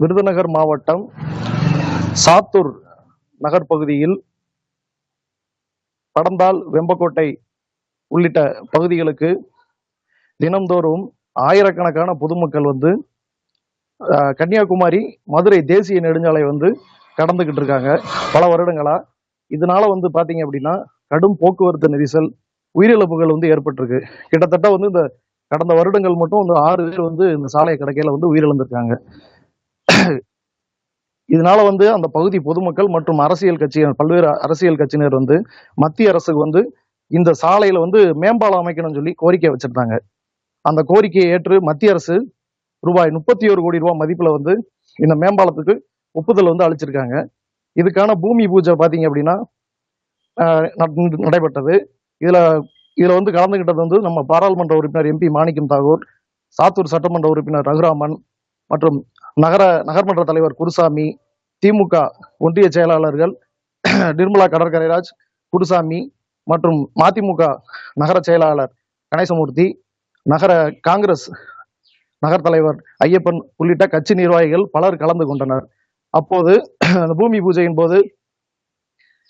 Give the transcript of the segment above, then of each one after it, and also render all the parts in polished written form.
விருதுநகர் மாவட்டம் சாத்தூர் நகர் பகுதியில் படந்தால், வெம்பக்கோட்டை உள்ளிட்ட பகுதிகளுக்கு தினம்தோறும் ஆயிரக்கணக்கான பொதுமக்கள் வந்து கன்னியாகுமரி மதுரை தேசிய நெடுஞ்சாலை வந்து கடந்துகிட்டு இருக்காங்க பல வருடங்களா. இதனால வந்து பாத்தீங்க அப்படின்னா கடும் போக்குவரத்து நெரிசல், உயிரிழப்புகள் வந்து ஏற்பட்டிருக்கு. கிட்டத்தட்ட வந்து இந்த கடந்த வருடங்கள் மட்டும் வந்து 6 பேர் வந்து இந்த சாலை கடக்கையில வந்து உயிரிழந்திருக்காங்க. இதனால வந்து அந்த பகுதி பொதுமக்கள் மற்றும் அரசியல் கட்சியினர், பல்வேறு அரசியல் கட்சியினர் வந்து மத்திய அரசுக்கு வந்து இந்த சாலையில வந்து மேம்பாலம் அமைக்கணும்னு சொல்லி கோரிக்கை வச்சிருந்தாங்க. அந்த கோரிக்கையை ஏற்று மத்திய அரசு ரூபாய் 31 கோடி ரூபாய் மதிப்புல வந்து இந்த மேம்பாலத்துக்கு ஒப்புதல் வந்து அளிச்சிருக்காங்க. இதுக்கான பூமி பூஜை பாத்தீங்க அப்படின்னா நடைபெற்றது. இதுல இதுல வந்து கலந்துகிட்டது வந்து நம்ம பாராளுமன்ற உறுப்பினர் எம்பி மாணிக்கம் தாகூர், சாத்தூர் சட்டமன்ற உறுப்பினர் ரகுராமன் மற்றும் நகர்மன்ற தலைவர் குருசாமி, திமுக ஒன்றிய செயலாளர்கள் நிர்மலா கடற்கரைராஜ், குருசாமி மற்றும் மதிமுக நகர செயலாளர் கணேசமூர்த்தி, நகர காங்கிரஸ் நகர் தலைவர் ஐயப்பன் உள்ளிட்ட கட்சி நிர்வாகிகள் பலர் கலந்து கொண்டனர். அப்போது அந்த பூமி பூஜையின் போது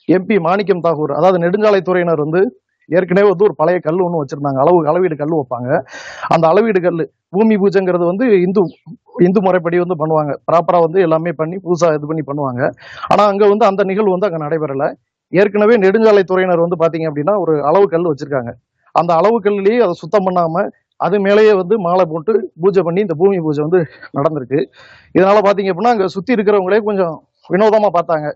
எம்பி மாணிக்கம் தாகூர், அதாவது நெடுஞ்சாலைத்துறையினர் வந்து ஏற்கனவே வந்து ஒரு பழைய கல் ஒன்று வச்சிருந்தாங்க. அளவீடு கல் வைப்பாங்க. அந்த அளவீடு கல் பூமி பூஜைங்கிறது வந்து இந்து முறைப்படி வந்து பண்ணுவாங்க. ப்ராப்பரா வந்து எல்லாமே பண்ணி புதுசா இது பண்ணி பண்ணுவாங்க. ஆனா அங்க வந்து அந்த நிகழ்வு வந்து அங்க நடைபெறல. ஏற்கனவே நெடுஞ்சாலைத்துறையினர் வந்து பாத்தீங்க அப்படின்னா ஒரு அளவு கல் வச்சிருக்காங்க. அந்த அளவு கல்லிலேயே அதை சுத்தம் பண்ணாம அது மேலேயே வந்து மாலை போட்டு பூஜை பண்ணி இந்த பூமி பூஜை வந்து நடந்திருக்கு. இதனால பாத்தீங்க அப்படின்னா அங்க சுத்தி இருக்கிறவங்களே கொஞ்சம் வினோதமா பார்த்தாங்க.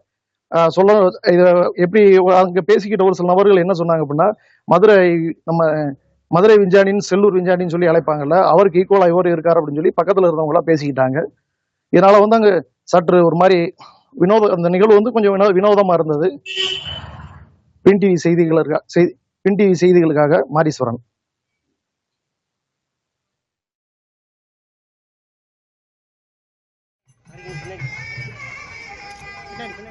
சொல்ல இத எப்படி அங்க பேசிக்கிட்ட ஒரு சில நபர்கள் என்ன சொன்னாங்க அப்படின்னா, நம்ம மதுரை விஞ்ஞானின்னு செல்லூர் விஞ்ஞானின்னு சொல்லி அழைப்பாங்கல்ல, அவருக்கு ஈக்குவலா இவர் இருக்காரு அப்படின்னு சொல்லி பக்கத்துல இருந்தவங்க எல்லாம் பேசிக்கிட்டாங்க. இதனால வந்து அங்க சற்று ஒரு மாதிரி அந்த நிகழ்வு வந்து கொஞ்சம் வினோதமா இருந்தது. பின் டிவி செய்திகளுக்காக மாரீஸ்வரன். பின்னாடி